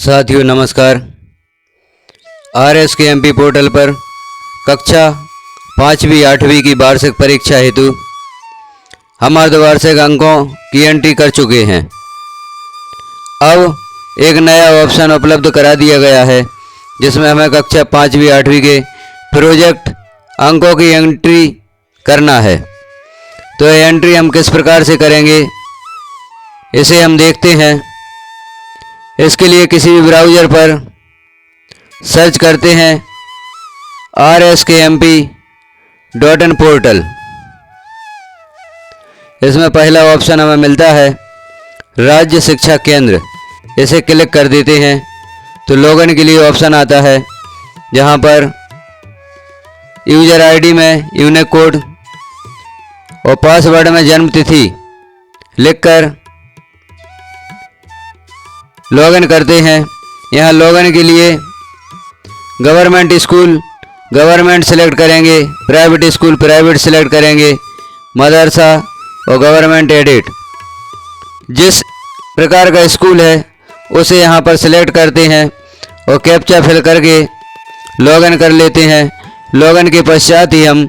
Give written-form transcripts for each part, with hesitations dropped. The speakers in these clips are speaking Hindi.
साथियों नमस्कार। RSKMP पोर्टल पर कक्षा 5वीं 8वीं की वार्षिक परीक्षा हेतु हम अर्धवार्षिक अंकों की एंट्री कर चुके हैं। अब एक नया ऑप्शन उपलब्ध करा दिया गया है जिसमें हमें कक्षा 5वीं 8वीं के प्रोजेक्ट अंकों की एंट्री करना है। तो ये एंट्री हम किस प्रकार से करेंगे इसे हम देखते हैं। इसके लिए किसी भी ब्राउज़र पर सर्च करते हैं RSKMP.in पोर्टल। इसमें पहला ऑप्शन हमें मिलता है राज्य शिक्षा केंद्र। इसे क्लिक कर देते हैं तो लॉगिन के लिए ऑप्शन आता है जहां पर यूज़र आईडी में यूनिक कोड और पासवर्ड में जन्म तिथि लिखकर लॉगिन करते हैं। यहाँ लॉगिन के लिए गवर्नमेंट स्कूल गवर्नमेंट सेलेक्ट करेंगे, प्राइवेट स्कूल प्राइवेट सेलेक्ट करेंगे, मदरसा और गवर्नमेंट एडेड। जिस प्रकार का स्कूल है उसे यहाँ पर सेलेक्ट करते हैं और कैप्चा फिल करके लॉगिन कर लेते हैं। लॉगिन के पश्चात ही हम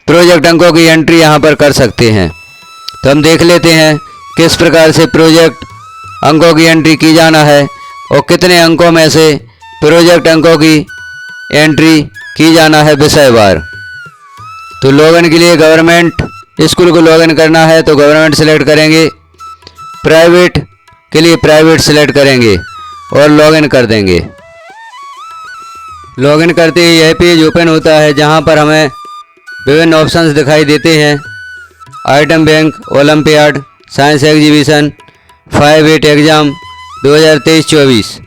प्रोजेक्ट अंकों की एंट्री यहाँ पर कर सकते हैं। तो हम देख लेते हैं किस प्रकार से प्रोजेक्ट अंकों की एंट्री की जाना है और कितने अंकों में से प्रोजेक्ट अंकों की एंट्री की जाना है विषयवार। तो लॉगिन के लिए गवर्नमेंट स्कूल को लॉगिन करना है तो गवर्नमेंट सेलेक्ट करेंगे, प्राइवेट के लिए प्राइवेट सेलेक्ट करेंगे और लॉगिन कर देंगे। लॉगिन करते ही यह पेज ओपन होता है जहां पर हमें विभिन्न ऑप्शंस दिखाई देते हैं। Item bank, olympiad, science exhibition, 5-8 exam 2023-24,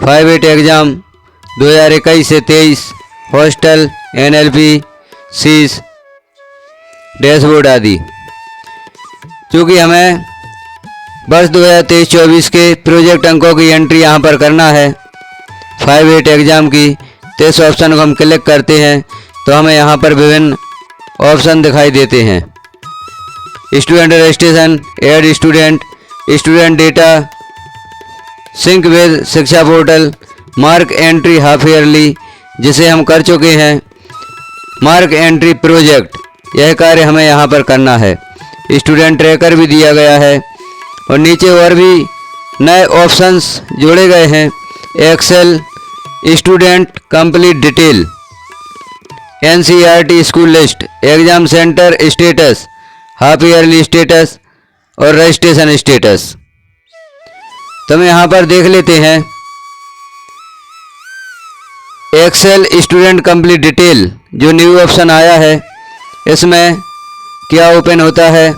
5-8 exam 2021 से 23, हॉस्टल, NLP, सीस, डैशबोर्ड आदि। चूँकि हमें वर्ष 2023-24 के प्रोजेक्ट अंकों की एंट्री यहाँ पर करना है 5-8 एग्ज़ाम की, तो इस ऑप्शन को हम क्लिक करते हैं तो हमें यहाँ पर विभिन्न ऑप्शन दिखाई देते हैं। Student registration, add student, student data, sync with Shiksha portal, mark entry half yearly जिसे हम कर चुके हैं, मार्क एंट्री प्रोजेक्ट, यह कार्य हमें यहाँ पर करना है। स्टूडेंट ट्रैकर भी दिया गया है और नीचे और भी नए ऑप्शंस जोड़े गए हैं। Excel, student complete detail, NCERT school list, exam centre status, half yearly status और रजिस्ट्रेशन स्टेटस। तो हम यहाँ पर देख लेते हैं एक्सेल स्टूडेंट कंप्लीट डिटेल जो न्यू ऑप्शन आया है इसमें क्या ओपन होता है।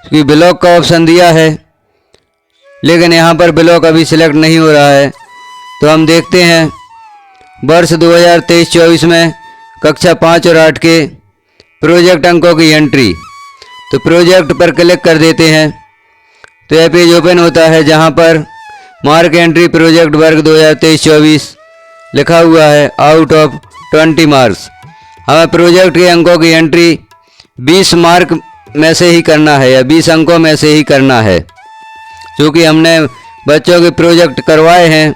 क्योंकि ब्लॉक का ऑप्शन दिया है लेकिन यहाँ पर ब्लॉक अभी सिलेक्ट नहीं हो रहा है। तो हम देखते हैं वर्ष 2023-24 में कक्षा 5 और 8 के प्रोजेक्ट अंकों की एंट्री। तो प्रोजेक्ट पर क्लिक कर देते हैं तो यह पेज ओपन होता है जहां पर मार्क एंट्री प्रोजेक्ट वर्ग 2023-24 लिखा हुआ है। आउट ऑफ 20 मार्क्स हमें प्रोजेक्ट के अंकों की एंट्री 20 मार्क में से ही करना है या 20 अंकों में से ही करना है। क्योंकि हमने बच्चों के प्रोजेक्ट करवाए हैं,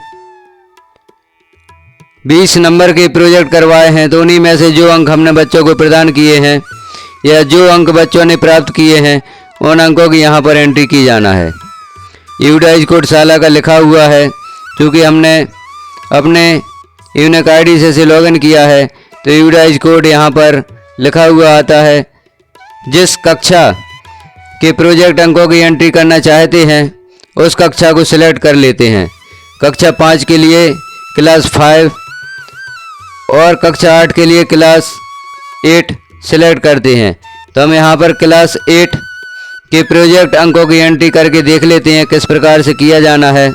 20 नंबर के प्रोजेक्ट करवाए हैं, तो उन्हीं में से जो अंक हमने बच्चों को प्रदान किए हैं या जो अंक बच्चों ने प्राप्त किए हैं उन अंकों की यहाँ पर एंट्री की जाना है। यूडाइज कोड शाला का लिखा हुआ है। क्योंकि हमने अपने यूनिक आईडी से लॉगिन किया है तो यूडाइज कोड यहाँ पर लिखा हुआ आता है। जिस कक्षा के प्रोजेक्ट अंकों की एंट्री करना चाहते हैं उस कक्षा को सिलेक्ट कर लेते हैं। कक्षा 5 के लिए क्लास 5 और कक्षा 8 के लिए क्लास 8 सिलेक्ट करते हैं। तो हम यहाँ पर क्लास 8 के प्रोजेक्ट अंकों की एंट्री करके देख लेते हैं किस प्रकार से किया जाना है।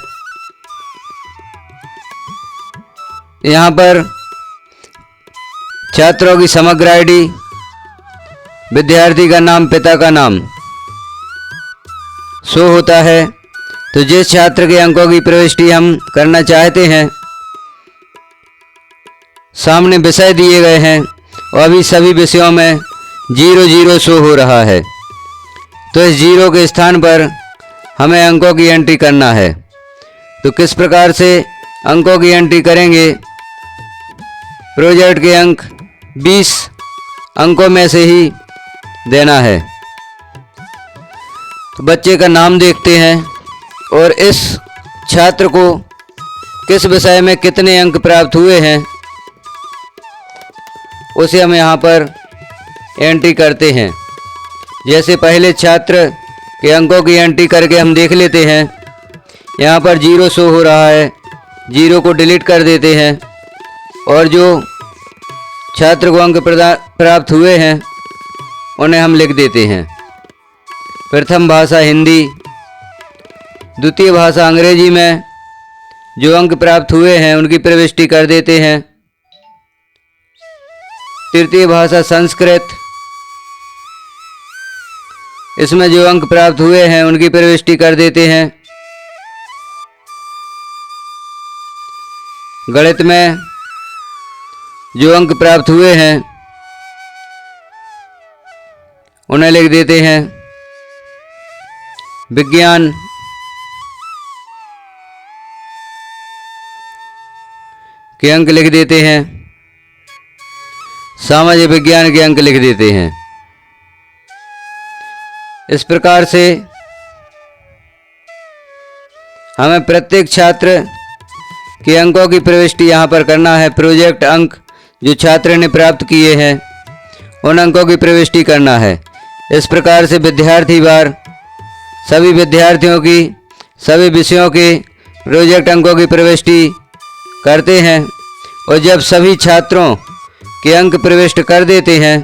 यहाँ पर छात्रों की समग्र आईडी, विद्यार्थी का नाम, पिता का नाम शो होता है। तो जिस छात्र के अंकों की प्रविष्टि हम करना चाहते हैं सामने विषय दिए गए हैं और अभी सभी विषयों में 0 0 शो हो रहा है। तो इस 0 के स्थान पर हमें अंकों की एंट्री करना है। तो किस प्रकार से अंकों की एंट्री करेंगे? प्रोजेक्ट के अंक 20 अंकों में से ही देना है। तो बच्चे का नाम देखते हैं और इस छात्र को किस विषय में कितने अंक प्राप्त हुए हैं उसे हम यहाँ पर एंट्री करते हैं। जैसे पहले छात्र के अंकों की एंट्री करके हम देख लेते हैं। यहाँ पर 0 शो हो रहा है, 0 को डिलीट कर देते हैं और जो छात्र को अंक प्राप्त हुए हैं उन्हें हम लिख देते हैं। प्रथम भाषा हिंदी, द्वितीय भाषा अंग्रेजी में जो अंक प्राप्त हुए हैं उनकी प्रविष्टि कर देते हैं। तृतीय भाषा संस्कृत, इसमें जो अंक प्राप्त हुए हैं उनकी प्रविष्टि कर देते हैं। गणित में जो अंक प्राप्त हुए हैं उन्हें लिख देते हैं। विज्ञान के अंक लिख देते हैं। सामाजिक विज्ञान के अंक लिख देते हैं। इस प्रकार से हमें प्रत्येक छात्र के अंकों की प्रविष्टि यहाँ पर करना है। प्रोजेक्ट अंक जो छात्र ने प्राप्त किए हैं उन अंकों की प्रविष्टि करना है। इस प्रकार से विद्यार्थी वार सभी विद्यार्थियों की सभी विषयों के प्रोजेक्ट अंकों की प्रविष्टि करते हैं और जब सभी छात्रों के अंक प्रविष्ट कर देते हैं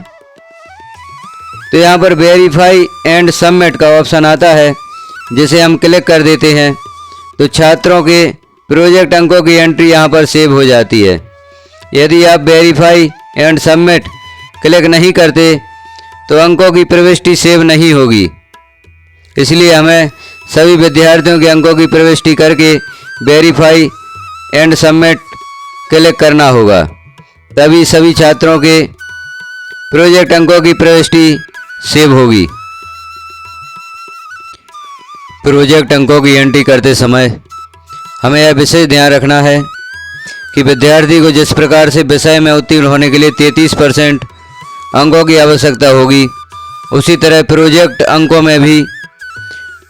तो यहाँ पर वेरीफाई एंड सबमिट का ऑप्शन आता है, जिसे हम क्लिक कर देते हैं तो छात्रों के प्रोजेक्ट अंकों की एंट्री यहाँ पर सेव हो जाती है। यदि आप वेरीफाई एंड सबमिट क्लिक नहीं करते तो अंकों की प्रविष्टि सेव नहीं होगी। इसलिए हमें सभी विद्यार्थियों के अंकों की प्रविष्टि करके वेरीफाई एंड सबमिट क्लिक करना होगा, तभी सभी छात्रों के प्रोजेक्ट अंकों की प्रविष्टि सेव होगी। प्रोजेक्ट अंकों की एंट्री करते समय हमें यह विशेष ध्यान रखना है कि विद्यार्थी को जिस प्रकार से विषय में उत्तीर्ण होने के लिए 33% अंकों की आवश्यकता होगी, उसी तरह प्रोजेक्ट अंकों में भी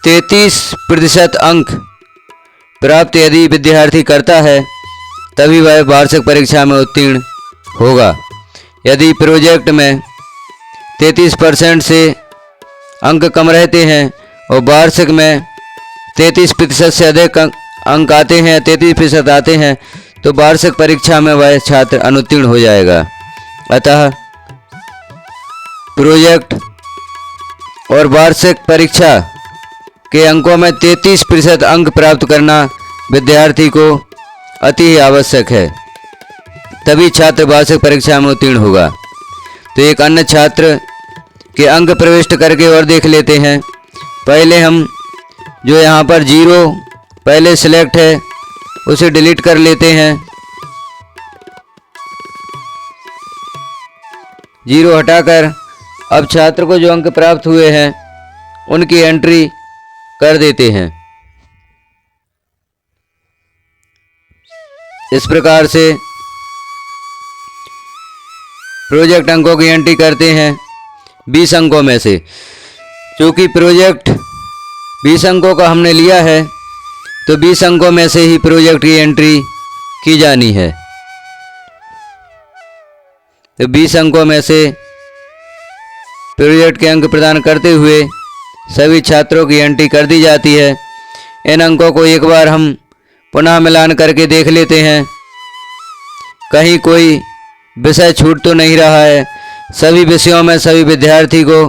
33% अंक प्राप्त यदि विद्यार्थी करता है तभी वह वार्षिक परीक्षा में उत्तीर्ण होगा। यदि प्रोजेक्ट में 33% से अंक कम रहते हैं और वार्षिक में 33% से अधिक अंक आते हैं, 33% आते हैं, तो वार्षिक परीक्षा में वह छात्र अनुत्तीर्ण हो जाएगा। अतः प्रोजेक्ट और वार्षिक परीक्षा के अंकों में 33% अंक प्राप्त करना विद्यार्थी को अति ही आवश्यक है, तभी छात्र वार्षिक परीक्षा में उत्तीर्ण होगा। तो एक अन्य छात्र के अंक प्रविष्ट करके और देख लेते हैं। पहले हम जो यहाँ पर 0 पहले सिलेक्ट है उसे डिलीट कर लेते हैं। 0 हटाकर अब छात्र को जो अंक प्राप्त हुए हैं उनकी एंट्री कर देते हैं। इस प्रकार से प्रोजेक्ट अंकों की एंट्री करते हैं 20 अंकों में से। क्योंकि प्रोजेक्ट 20 अंकों का हमने लिया है तो 20 अंकों में से ही प्रोजेक्ट की एंट्री की जानी है। तो 20 अंकों में से प्रोजेक्ट के अंक प्रदान करते हुए सभी छात्रों की एंट्री कर दी जाती है। इन अंकों को एक बार हम पुनः मिलान करके देख लेते हैं, कहीं कोई विषय छूट तो नहीं रहा है। सभी विषयों में सभी विद्यार्थी को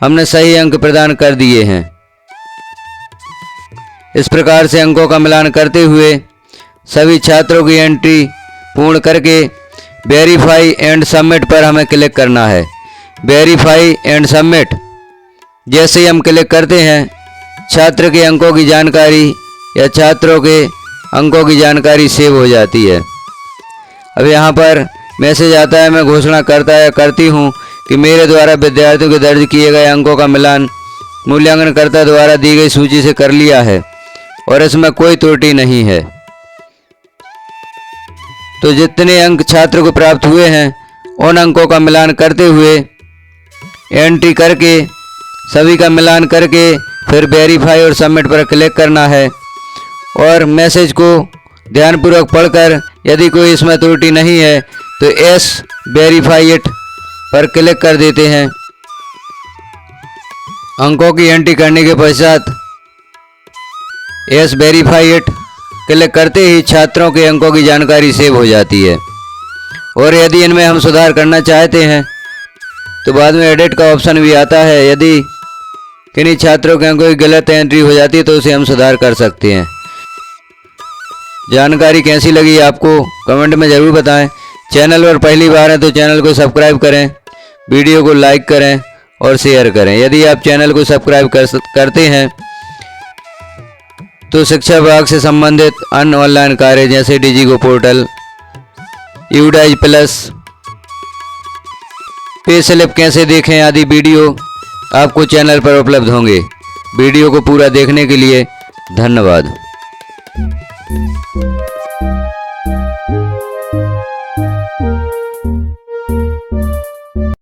हमने सही अंक प्रदान कर दिए हैं। इस प्रकार से अंकों का मिलान करते हुए सभी छात्रों की एंट्री पूर्ण करके वेरीफाई एंड सबमिट पर हमें क्लिक करना है। वेरीफाई एंड सबमिट जैसे ही हम क्लिक करते हैं, छात्र के अंकों की जानकारी या छात्रों के अंकों की जानकारी सेव हो जाती है। अब यहाँ पर मैसेज आता है, मैं घोषणा करती हूँ कि मेरे द्वारा विद्यार्थियों के दर्ज किए गए अंकों का मिलान मूल्यांकनकर्ता द्वारा दी गई सूची से कर लिया है और इसमें कोई त्रुटि नहीं है। तो जितने अंक छात्र को प्राप्त हुए हैं उन अंकों का मिलान करते हुए एंट्री करके सभी का मिलान करके फिर वेरीफाई और सबमिट पर क्लिक करना है और मैसेज को ध्यानपूर्वक पढ़कर यदि कोई इसमें त्रुटि नहीं है तो एस वेरीफाई इट पर क्लिक कर देते हैं। अंकों की एंट्री करने के पश्चात एस वेरीफाई इट क्लिक करते ही छात्रों के अंकों की जानकारी सेव हो जाती है। और यदि इनमें हम सुधार करना चाहते हैं तो बाद में एडिट का ऑप्शन भी आता है। यदि किन्हीं छात्रों के अंकों की गलत एंट्री हो जाती है तो उसे हम सुधार कर सकते हैं। जानकारी कैसी लगी आपको कमेंट में ज़रूर बताएं। चैनल पर पहली बार है तो चैनल को सब्सक्राइब करें, वीडियो को लाइक करें और शेयर करें। यदि आप चैनल को सब्सक्राइब करते हैं तो शिक्षा विभाग से संबंधित अन्य ऑनलाइन कार्य जैसे डिजिगो पोर्टल, यूडाइज प्लस, पे स्लिप कैसे देखें आदि वीडियो आपको चैनल पर उपलब्ध होंगे। वीडियो को पूरा देखने के लिए धन्यवाद।